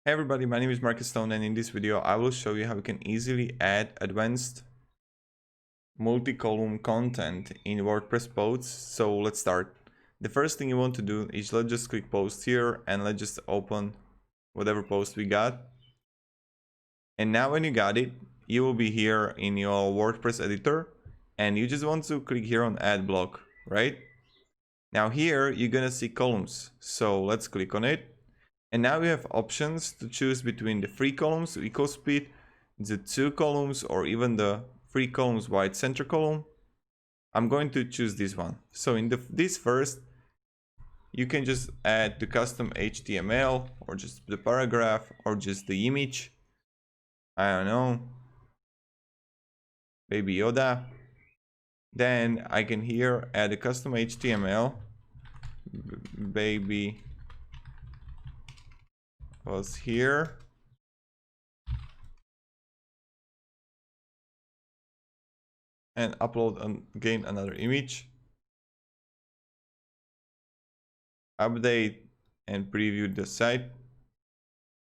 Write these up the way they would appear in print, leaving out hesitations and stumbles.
Hey everybody, my name is Marcus Stone, and in this video I will show you how you can easily add advanced multi-column content in WordPress posts. So let's start. The first thing you want to do is let's just click post here and let's just open whatever post we got. And now when you got it, you will be here in your WordPress editor and you just want to click here on add block, right? Now here you're gonna see columns. So let's click on it. And now we have options to choose between the 3 columns equal speed, the 2 columns, or even the 3 columns wide center column. I'm going to choose this one. So in this first, you can just add the custom HTML or just the paragraph or just the image. I don't know, Baby Yoda. Then I can here add a custom HTML. Baby was here. And upload again another image. Update and preview the site.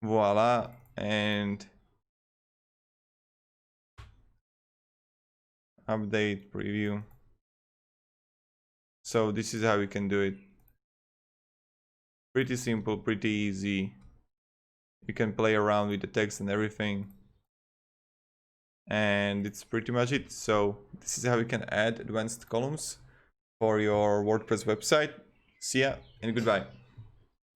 Voila, and update, preview. So this is how we can do it. Pretty simple, pretty easy. You can play around with the text and everything. And it's pretty much it. So this is how you can add advanced columns for your WordPress website. See ya and goodbye.